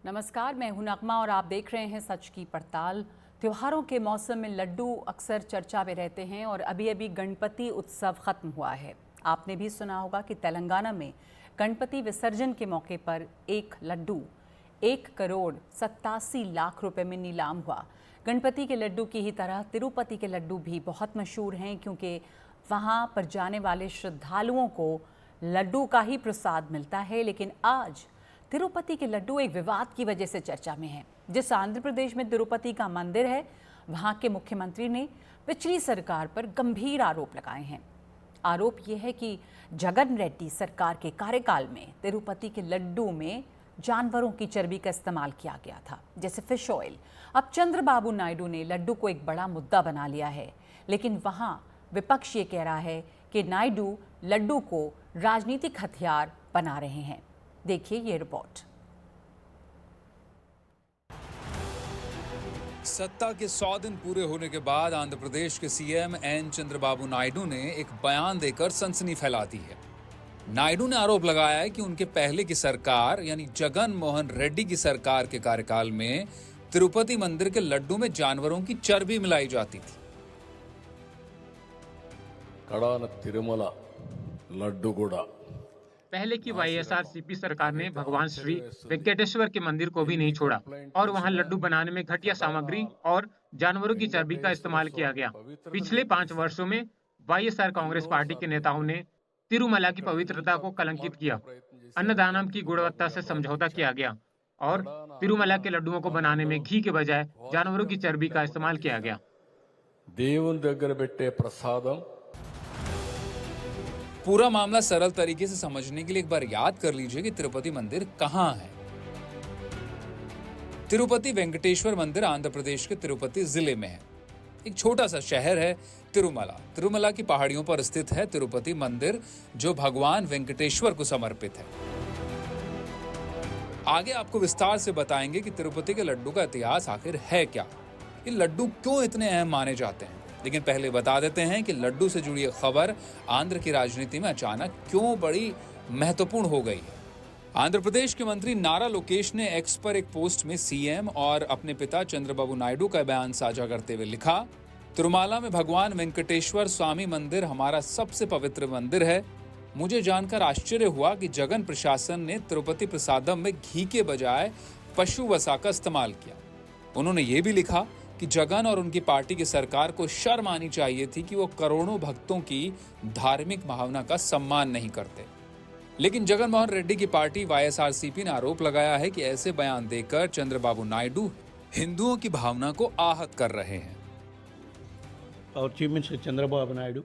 नमस्कार, मैं हूं नगमा और आप देख रहे हैं सच की पड़ताल। त्योहारों के मौसम में लड्डू अक्सर चर्चा में रहते हैं और अभी अभी गणपति उत्सव खत्म हुआ है। आपने भी सुना होगा कि तेलंगाना में गणपति विसर्जन के मौके पर एक लड्डू 1,87,00,000 रुपए में नीलाम हुआ। गणपति के लड्डू की ही तरह तिरुपति के लड्डू भी बहुत मशहूर हैं, क्योंकि वहाँ पर जाने वाले श्रद्धालुओं को लड्डू का ही प्रसाद मिलता है। लेकिन आज तिरुपति के लड्डू एक विवाद की वजह से चर्चा में है। जिस आंध्र प्रदेश में तिरुपति का मंदिर है, वहां के मुख्यमंत्री ने पिछली सरकार पर गंभीर आरोप लगाए हैं। आरोप यह है कि जगन रेड्डी सरकार के कार्यकाल में तिरुपति के लड्डू में जानवरों की चर्बी का इस्तेमाल किया गया था, जैसे फिश ऑयल। अब चंद्रबाबू नायडू ने लड्डू को एक बड़ा मुद्दा बना लिया है, लेकिन वहां विपक्ष ये कह रहा है कि नायडू लड्डू को राजनीतिक हथियार बना रहे हैं। देखिए ये रिपोर्ट। सत्ता के 100 दिन पूरे होने के बाद आंध्र प्रदेश के सीएम एन चंद्रबाबू नायडू ने एक बयान देकर सनसनी फैला दी है। नायडू ने आरोप लगाया है कि उनके पहले की सरकार यानी जगन मोहन रेड्डी की सरकार के कार्यकाल में तिरुपति मंदिर के लड्डू में जानवरों की चर्बी मिलाई जाती थी। कड़ान तिरुमला लड्डू गुड़ा पहले की वाईएसआरसीपी सरकार ने भगवान श्री वेंकटेश्वर के मंदिर को भी नहीं छोड़ा और वहां लड्डू बनाने में घटिया सामग्री और जानवरों की चर्बी का इस्तेमाल किया गया। पिछले 5 वर्षों में वाईएसआर कांग्रेस पार्टी के नेताओं ने तिरुमला की पवित्रता को कलंकित किया। अन्नदानम की गुणवत्ता से समझौता किया गया और तिरुमला के लड्डुओं को बनाने में घी के बजाय जानवरों की चर्बी का इस्तेमाल किया गया। దేవుని దగ్గర పెట్టే ప్రసాదం पूरा मामला सरल तरीके से समझने के लिए एक बार याद कर लीजिए कि तिरुपति मंदिर कहां है। तिरुपति वेंकटेश्वर मंदिर आंध्र प्रदेश के तिरुपति जिले में है। एक छोटा सा शहर है तिरुमला। तिरुमला की पहाड़ियों पर स्थित है तिरुपति मंदिर, जो भगवान वेंकटेश्वर को समर्पित है। आगे आपको विस्तार से बताएंगे कि तिरुपति के लड्डू का इतिहास आखिर है क्या, ये लड्डू क्यों इतने अहम माने जाते हैं। लेकिन पहले बता देते हैं कि लड्डू से जुड़ी खबर आंध्र की राजनीति में अचानक क्यों बड़ी महत्वपूर्ण हो गई है। आंध्र प्रदेश के मंत्री नारा लोकेश ने एक्स पर एक पोस्ट में सीएम और अपने पिता चंद्रबाबू नायडू का बयान साझा करते हुए लिखा, तिरुमाला में भगवान वेंकटेश्वर स्वामी मंदिर हमारा सबसे पवित्र मंदिर है। मुझे जानकर आश्चर्य हुआ कि जगन प्रशासन ने तिरुपति प्रसादम में घी के बजाय पशु वसा का इस्तेमाल किया। उन्होंने ये भी लिखा कि जगन और उनकी पार्टी की सरकार को शर्म आनी चाहिए थी कि वो करोड़ों भक्तों की धार्मिक भावना का सम्मान नहीं करते। लेकिन जगन मोहन रेड्डी की पार्टी वाईएसआरसीपी ने आरोप लगाया है कि ऐसे बयान देकर चंद्रबाबू नायडू हिंदुओं की भावना को आहत कर रहे हैं। Our Chief Minister Chandrababu Naidu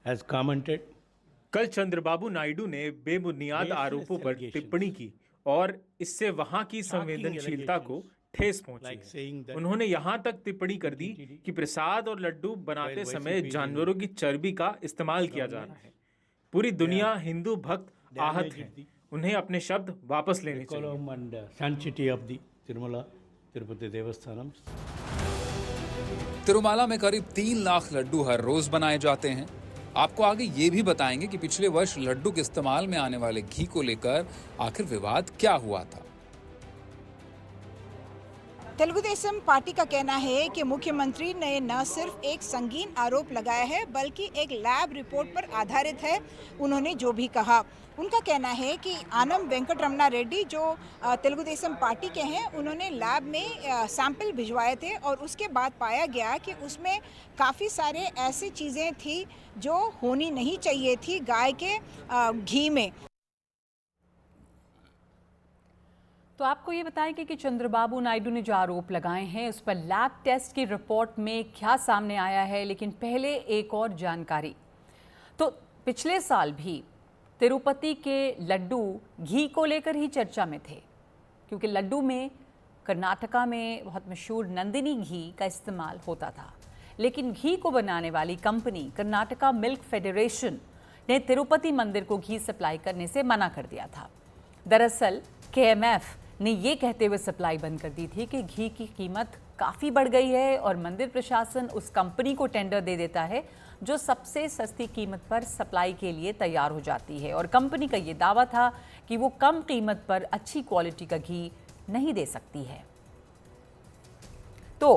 has commented. कल चंद्रबाबू नायडू ने बेबुनियाद आरोपों पर टिप्पणी की और इससे वहां की संवेदनशीलता को ठेस पहुंची। उन्होंने यहां तक टिप्पणी कर दी कि प्रसाद और लड्डू बनाते समय जानवरों की चर्बी का इस्तेमाल किया जा रहा है। पूरी दुनिया हिंदू भक्त आहत है, उन्हें अपने शब्द वापस लेने चाहिए। Sanctity of the Tirumala Tirupati Devasthanam. Tirumala में करीब 3 लाख लड्डू हर रोज बनाए जाते हैं। आपको आगे ये भी बताएंगे कि पिछले वर्ष लड्डू के इस्तेमाल में आने वाले घी को लेकर आखिर विवाद क्या हुआ था। तेलुगुदेशम पार्टी का कहना है कि मुख्यमंत्री ने न सिर्फ एक संगीन आरोप लगाया है, बल्कि एक लैब रिपोर्ट पर आधारित है। उन्होंने जो भी कहा, उनका कहना है कि आनम वेंकटरमणा रेड्डी जो तेलुगुदेशम पार्टी के हैं, उन्होंने लैब में सैंपल भिजवाए थे और उसके बाद पाया गया कि उसमें काफ़ी सारे ऐसी चीज़ें थी जो होनी नहीं चाहिए थी गाय के घी में। तो आपको ये बताएंगे कि चंद्रबाबू नायडू ने जो आरोप लगाए हैं उस पर लैब टेस्ट की रिपोर्ट में क्या सामने आया है। लेकिन पहले एक और जानकारी। तो पिछले साल भी तिरुपति के लड्डू घी को लेकर ही चर्चा में थे, क्योंकि लड्डू में कर्नाटका में बहुत मशहूर नंदिनी घी का इस्तेमाल होता था। लेकिन घी को बनाने वाली कंपनी कर्नाटका मिल्क फेडरेशन ने तिरुपति मंदिर को घी सप्लाई करने से मना कर दिया था। दरअसल केएमएफ ने ये कहते हुए सप्लाई बंद कर दी थी कि घी की कीमत काफ़ी बढ़ गई है और मंदिर प्रशासन उस कंपनी को टेंडर दे देता है जो सबसे सस्ती कीमत पर सप्लाई के लिए तैयार हो जाती है। और कंपनी का ये दावा था कि वो कम कीमत पर अच्छी क्वालिटी का घी नहीं दे सकती है। तो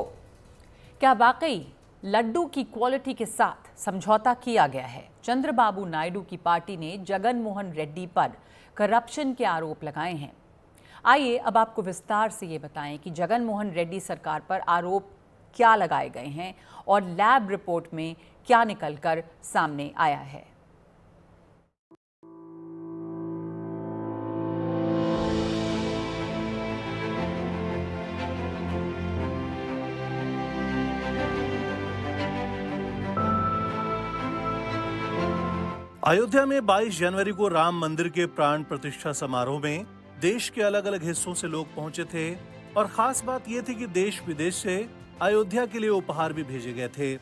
क्या वाकई लड्डू की क्वालिटी के साथ समझौता किया गया है? चंद्रबाबू नायडू की पार्टी ने जगन मोहन रेड्डी पर करप्शन के आरोप लगाए हैं। आइए अब आपको विस्तार से ये बताएं कि जगन मोहन रेड्डी सरकार पर आरोप क्या लगाए गए हैं और लैब रिपोर्ट में क्या निकलकर सामने आया है। अयोध्या में 22 जनवरी को राम मंदिर के प्राण प्रतिष्ठा समारोह में देश के अलग अलग हिस्सों से लोग पहुंचे थे और खास बात यह थी कि देश विदेश से अयोध्या के लिए उपहार भी भेजे गए थे।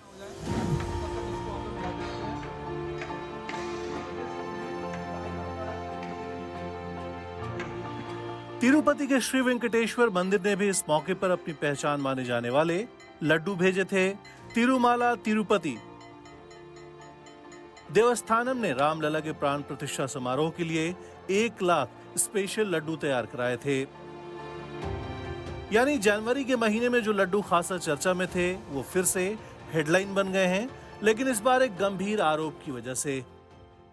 तिरुपति के श्री वेंकटेश्वर मंदिर ने भी इस मौके पर अपनी पहचान माने जाने वाले लड्डू भेजे थे। तिरुमाला तिरुपति देवस्थानम ने रामलला के प्राण प्रतिष्ठा समारोह के लिए 1 लाख स्पेशल लड्डू तैयार कराए थे। यानी जनवरी के महीने में जो लड्डू खासा चर्चा में थे वो फिर से हेडलाइन बन गए हैं, लेकिन इस बार एक गंभीर आरोप की वजह से।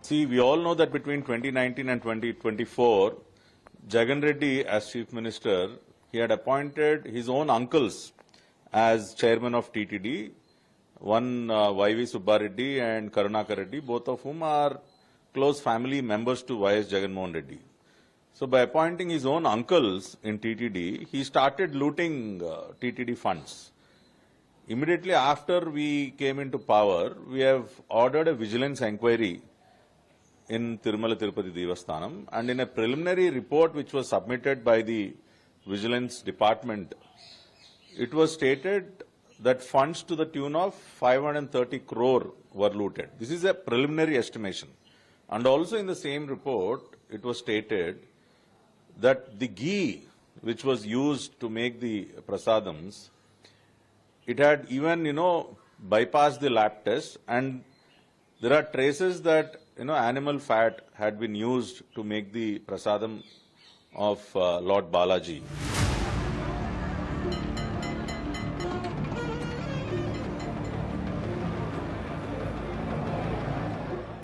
See, we all know that between 2019 and 2024, Jagan Reddy, as Chief Minister, he had appointed his own uncles as chairman of TTD. One Y.V. Subba Reddy and Karunakar Reddy, both of whom are close family members to Y.S. Jagan Mohan Reddy. So by appointing his own uncles in TTD, he started looting TTD funds. Immediately after we came into power, we have ordered a vigilance inquiry in Tirumala Tirupati Devasthanam, and in a preliminary report which was submitted by the vigilance department, it was stated that funds to the tune of 530 crore were looted. This is a preliminary estimation. And also in the same report, it was stated that the ghee which was used to make the prasadams, it had even, bypassed the lab test, and there are traces that, animal fat had been used to make the prasadam of Lord Balaji.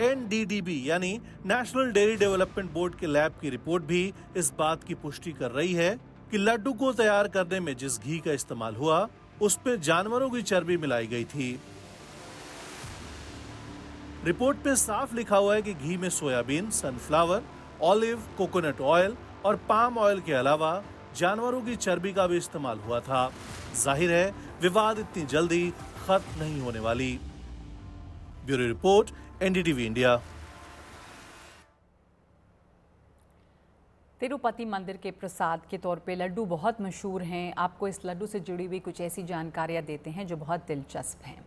NDDB यानी national dairy development board के lab की report भी इस बात की पुष्टि कर रही है कि लड्डू को तैयार करने में जिस घी का इस्तेमाल हुआ उस पे जानवरों की चर्बी मिलाई गई थी। रिपोर्ट पे साफ लिखा हुआ है कि घी में soybean, sunflower, olive, coconut oil और पाम ऑयल के अलावा जानवरों की चर्बी का भी इस्तेमाल हुआ था। जाहिर है विवाद इतनी जल्दी खत्म नहीं होने वाली। Bureau report, NDTV India. Tirupati मंदिर के प्रसाद के तौर पे लड्डू बहुत मशहूर हैं। आपको इस लड्डू से जुड़ी हुई कुछ ऐसी जानकारियाँ देते हैं जो बहुत दिलचस्प हैं।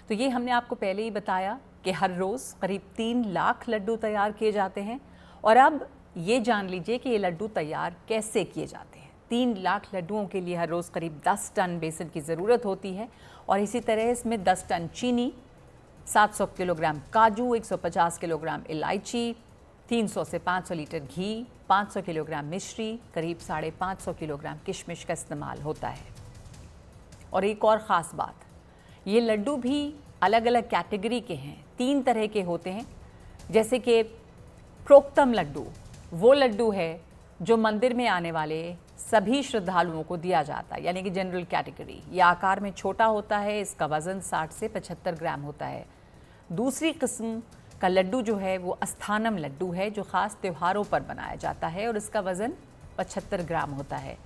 तो ये हमने आपको पहले ही बताया कि हर रोज़ करीब 3 लाख लड्डू तैयार किए जाते हैं। और अब ये जान लीजिए कि ये लड्डू तैयार कैसे किए जाते हैं। 3 लाख लड्डुओं के लिए हर रोज़ करीब 10 टन बेसन की ज़रूरत होती है और इसी तरह इसमें 10 टन चीनी, 700 किलोग्राम काजू, 150 किलोग्राम इलायची, 300 से 500 लीटर घी, 500 किलोग्राम मिश्री, करीब 550 किलोग्राम किशमिश का इस्तेमाल होता है। और एक और ख़ास बात, ये लड्डू भी अलग अलग कैटेगरी के हैं। 3 तरह के होते हैं, जैसे कि प्रोक्तम लड्डू वो लड्डू है जो मंदिर में आने वाले सभी श्रद्धालुओं को दिया जाता है, यानी कि जनरल कैटेगरी। यह आकार में छोटा होता है, इसका वज़न 60 से 75 ग्राम होता है। दूसरी किस्म का लड्डू जो है वो अस्थानम लड्डू है, जो ख़ास त्योहारों पर बनाया जाता है और इसका वज़न 75 ग्राम होता है।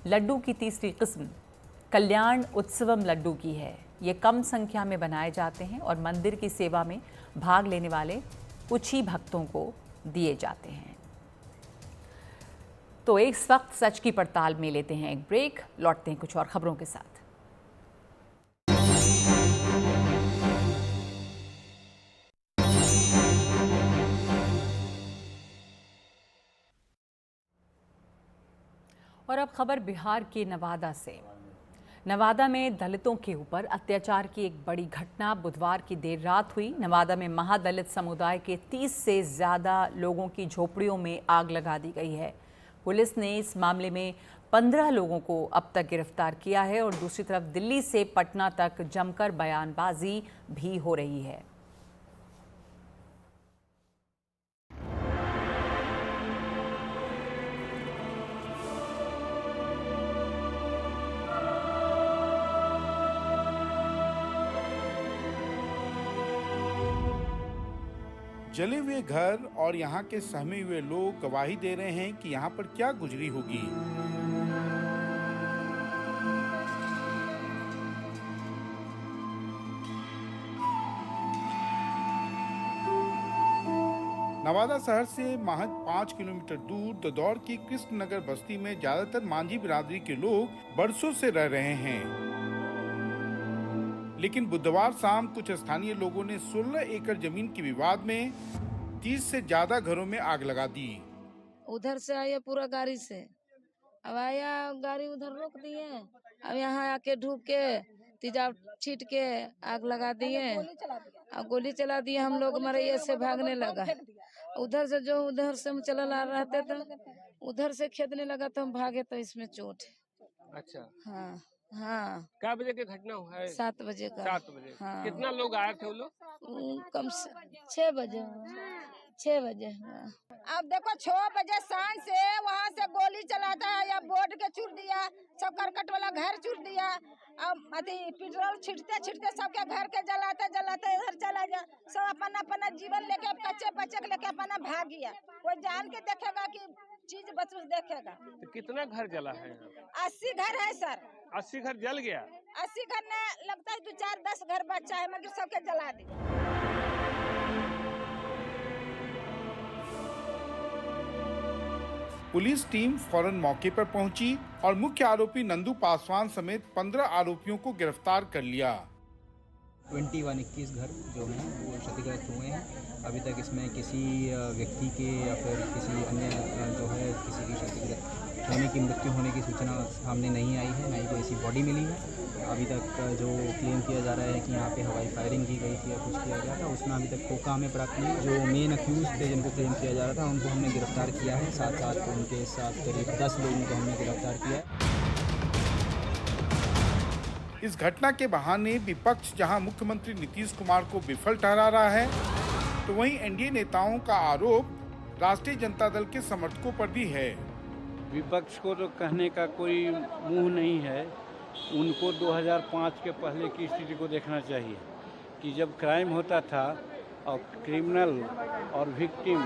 लड्डू की तीसरी किस्म कल्याण उत्सवम लड्डू की है। ये कम संख्या में बनाए जाते हैं और मंदिर की सेवा में भाग लेने वाले कुछ ही भक्तों को दिए जाते हैं। तो इस वक्त सच की पड़ताल में लेते हैं एक ब्रेक, लौटते हैं कुछ और खबरों के साथ। और अब खबर बिहार के नवादा से, नवादा में दलितों के ऊपर अत्याचार की एक बड़ी घटना बुधवार की देर रात हुई। नवादा में महादलित समुदाय के 30 से ज्यादा लोगों की झोपड़ियों में आग लगा दी गई है। पुलिस ने इस मामले में 15 लोगों को अब तक गिरफ्तार किया है और दूसरी तरफ दिल्ली से पटना तक जमकर बयानबाजी भी हो रही है। जले हुए घर और यहाँ के सहमे हुए लोग गवाही दे रहे हैं कि यहाँ पर क्या गुजरी होगी। नवादा शहर से महज 5 किलोमीटर दूर ददौर की कृष्णनगर बस्ती में ज्यादातर मांझी बिरादरी के लोग बरसों से रह रहे हैं, लेकिन बुधवार शाम कुछ स्थानीय लोगों ने 16 एकड़ जमीन के विवाद में 30 से ज्यादा घरों में आग लगा दी। उधर से आया पूरा गाड़ी से, अब आया गाड़ी उधर रोक दिए, अब यहाँ आके ढूक के तेजाब छीट के आग लगा दिए और गोली चला दिए। हम लोग मरैया से भागने लगा, उधर से जो उधर से हम चल आ रहते थे उधर से खेदने लगा तो हम भागे तो इसमें चोट है। अच्छा, हाँ हाँ। क्या बजे की घटना हुआ है? 7 बजे का। 7 बजे। हाँ। कितना लोग आए थे वो लोग? कम से 6 बजे। 6 बजे। हाँ। अब देखो 6 बजे शाम से वहाँ से गोली चलाता है या बोर्ड के छुड़ दिया, सब करकट वाला घर छुड़ दिया। अब पेट्रोल छिड़ते छिड़ते सबके घर के जलाते जलाते इधर चला गया। सब अपना अपना जीवन लेके कच्चे बच्चे लेके अपना भाग गया। कोई जान के देखेगा कि चीज बचूस देखेगा। तो कितना घर जला है? 80 घर है सर। 80 घर जल गया? 80 घर ने लगता है 2 4 10 घर बचा है, मगर सबके जला दी। पुलिस टीम फौरन मौके पर पहुंची और मुख्य आरोपी नंदू पासवान समेत 15 आरोपियों को गिरफ्तार कर लिया। 21 घर जो हैं वो क्षतिग्रस्त हुए हैं। अभी तक इसमें किसी व्यक्ति के या फिर किसी अन्य जो है किसी की क्षतिग्रस्त होने की मृत्यु होने की सूचना सामने नहीं आई है, ना ही कोई ऐसी बॉडी मिली है। अभी तक जो क्लेम किया जा रहा है कि यहाँ पे हवाई फायरिंग की गई थी या कुछ किया गया था, उसमें अभी तक कोका में प्राप्त नहीं। जो मेन अक्यूज थे जिनको क्लेम किया जा रहा था उनको हमने गिरफ्तार किया है। साथ साथ उनके साथ करीब 10 लोगों को हमने गिरफ्तार किया है। इस घटना के बहाने विपक्ष जहां मुख्यमंत्री नीतीश कुमार को विफल ठहरा रहा है, तो वहीं एनडीए नेताओं का आरोप राष्ट्रीय जनता दल के समर्थकों पर भी है। विपक्ष को तो कहने का कोई मुंह नहीं है। उनको 2005 के पहले की स्थिति को देखना चाहिए कि जब क्राइम होता था और क्रिमिनल और विक्टिम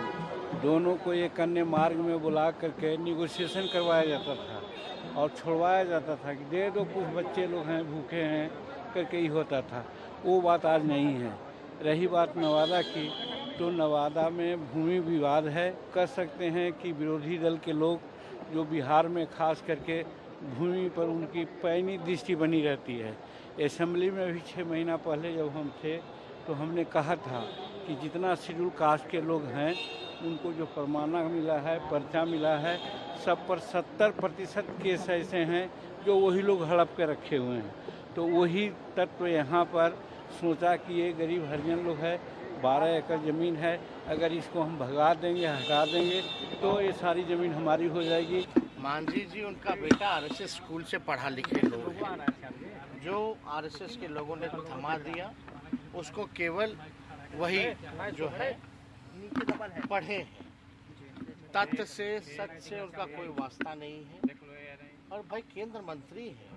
दोनों को एक अन्य मार्ग में बुला करके निगोशिएशन करवाया जाता था और छुड़वाया जाता था कि दे दो, कुछ बच्चे लोग हैं भूखे हैं करके ही होता था। वो बात आज नहीं है। रही बात नवादा की, तो नवादा में भूमि विवाद है। कह सकते हैं कि विरोधी दल के लोग जो बिहार में खास करके भूमि पर उनकी पैनी दृष्टि बनी रहती है। असेंबली में भी 6 महीना पहले जब हम थे तो हमने कहा था कि जितना शेड्यूल कास्ट के लोग हैं उनको जो प्रमाणक मिला है, पर्चा मिला है, सब पर 70% केस ऐसे हैं जो वही लोग हड़प के रखे हुए हैं। तो वही तत्व यहाँ पर सोचा कि ये गरीब हरिजन लोग है, 12 एकड़ ज़मीन है, अगर इसको हम भगा देंगे, हटा देंगे तो ये सारी ज़मीन हमारी हो जाएगी। मांझी जी उनका बेटा आरएसएस स्कूल से पढ़ा लिखे लोग हैं। जो आरएसएस के लोगों ने थमा दिया उसको केवल वही जो है पढ़े हैं, तथ्य से सच से उनका कोई वास्ता नहीं है। और भाई केंद्र मंत्री है,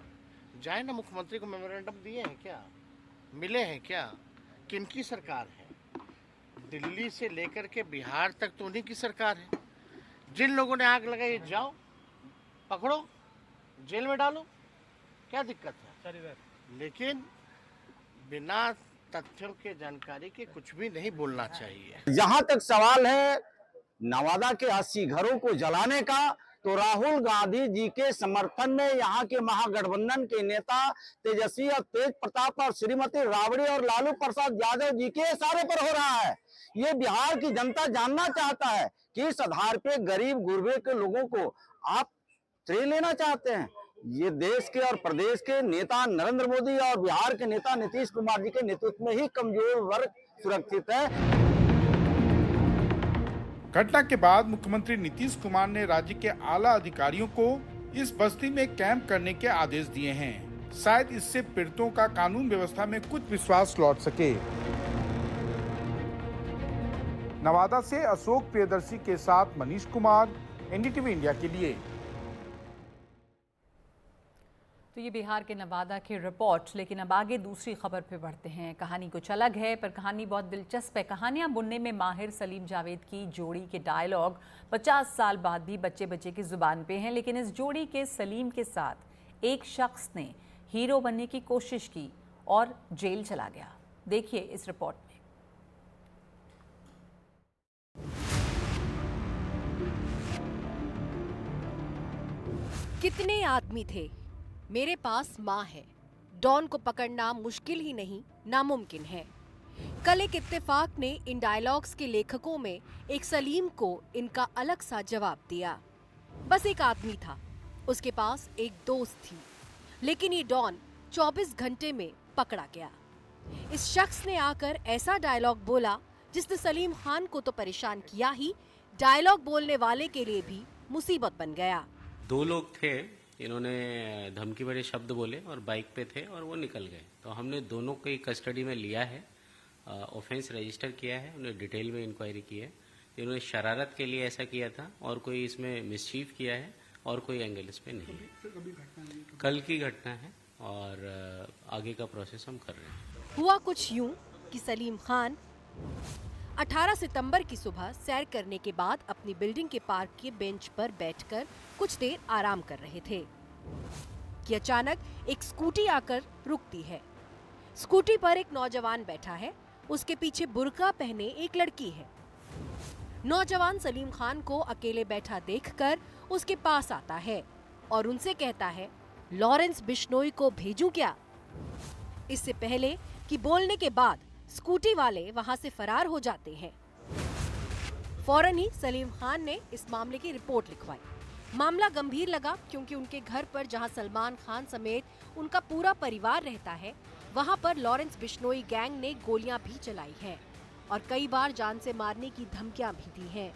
जाए ना मुख्यमंत्री को मेमोरेंडम दिए हैं क्या, मिले हैं क्या? किनकी सरकार है? दिल्ली से लेकर के बिहार तक तो उन्हीं की सरकार है। जिन लोगों ने आग लगाई जाओ पकड़ो, जेल में डालो, क्या दिक्कत है? लेकिन बिना तथ्यों के जानकारी के कुछ भी नहीं बोलना चाहिए। जहां तक सवाल है नवादा के 80 घरों को जलाने का, तो राहुल गांधी जी के समर्थन में यहाँ के महागठबंधन के नेता तेजस्वी और तेज प्रताप और श्रीमती राबड़ी और लालू प्रसाद यादव जी के इशारे पर हो रहा है। ये बिहार की जनता जानना चाहता है कि इस आधार पे गरीब गुरबे के लोगों को आप श्रेय लेना चाहते हैं। ये देश के और प्रदेश के नेता नरेंद्र मोदी और बिहार के नेता नीतीश कुमार जी के नेतृत्व में ही कमजोर वर्ग सुरक्षित है। घटना के बाद मुख्यमंत्री नीतीश कुमार ने राज्य के आला अधिकारियों को इस बस्ती में कैंप करने के आदेश दिए हैं। शायद इससे पीड़ितों का कानून व्यवस्था में कुछ विश्वास लौट सके। नवादा से अशोक प्रियदर्शी के साथ मनीष कुमार, एनडीटीवी इंडिया के लिए। तो ये बिहार के नवादा की रिपोर्ट। लेकिन अब आगे दूसरी खबर पे बढ़ते हैं। कहानी कुछ अलग है, पर कहानी बहुत दिलचस्प है। कहानियां बुनने में माहिर सलीम जावेद की जोड़ी के डायलॉग 50 साल बाद भी बच्चे बच्चे की जुबान पे हैं। लेकिन इस जोड़ी के सलीम के साथ एक शख्स ने हीरो बनने की कोशिश की और जेल चला गया। देखिए इस रिपोर्ट में। कितने आदमी थे, मेरे पास माँ है। डॉन को पकड़ना मुश्किल ही नहीं, नामुमकिन है। कल एक इत्तेफाक ने इन डायलॉग्स के लेखकों में एक सलीम को इनका अलग सा जवाब दिया। बस एक आदमी था, उसके पास एक दोस्त थी, लेकिन ये डॉन 24 घंटे में पकड़ा गया। इस शख्स ने आकर ऐसा डायलॉग बोला जिसने सलीम खान को तो परेशान किया ही, डायलॉग बोलने वाले के लिए भी मुसीबत बन गया। दो लोग थे, इन्होंने धमकी भरे शब्द बोले और बाइक पे थे और वो निकल गए। तो हमने दोनों को कस्टडी में लिया है, ऑफेंस रजिस्टर किया है, उन्हें डिटेल में इंक्वायरी की है। इन्होंने शरारत के लिए ऐसा किया था और कोई इसमें मिसचीफ किया है और कोई एंगल इस पे नहीं है। कल की घटना है और आगे का प्रोसेस हम कर रहे हैं। हुआ कुछ यूं कि सलीम खान 18 सितंबर की सुबह सैर करने के बाद अपनी बिल्डिंग के पार्क के बेंच पर बैठकर कुछ देर आराम कर रहे थे कि अचानक एक स्कूटी आकर रुकती है। स्कूटी पर एक नौजवान बैठा है, उसके पीछे बुर्का पहने एक लड़की है। नौजवान सलीम खान को अकेले बैठा देखकर उसके पास आता है और उनसे कहता है, लॉरेंस बिश्नोई को भेजूं क्या? इससे पहले कि बोलने के बाद स्कूटी वाले वहां से फरार हो जाते हैं। फौरन ही सलीम खान ने इस मामले की रिपोर्ट लिखवाई। मामला गंभीर लगा क्योंकि उनके घर पर जहां सलमान खान समेत उनका पूरा परिवार रहता है, वहां पर लॉरेंस बिश्नोई गैंग ने गोलियां भी चलाई हैं और कई बार जान से मारने की धमकियां भी दी हैं।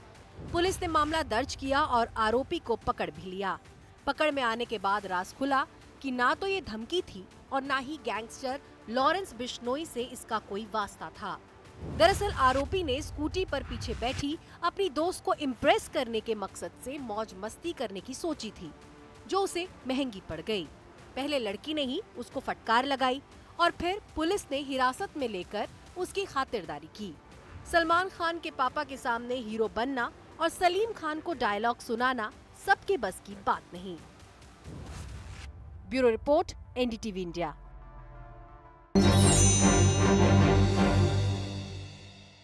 पुलिस ने मामला दर्ज किया और आरोपी को पकड़ भी लिया। पकड़ में आने के बाद राज खुला कि ना तो ये धमकी थी और ना ही गैंगस्टर लॉरेंस बिश्नोई से इसका कोई वास्ता था। दरअसल आरोपी ने स्कूटी पर पीछे बैठी अपनी दोस्त को इम्प्रेस करने के मकसद से मौज मस्ती करने की सोची थी, जो उसे महंगी पड़ गई। पहले लड़की ने ही उसको फटकार लगाई और फिर पुलिस ने हिरासत में लेकर उसकी खातिरदारी की। सलमान खान के पापा के सामने हीरो बनना और सलीम खान को डायलॉग सुनाना सबके बस की बात नहीं। Bureau report, NDTV India.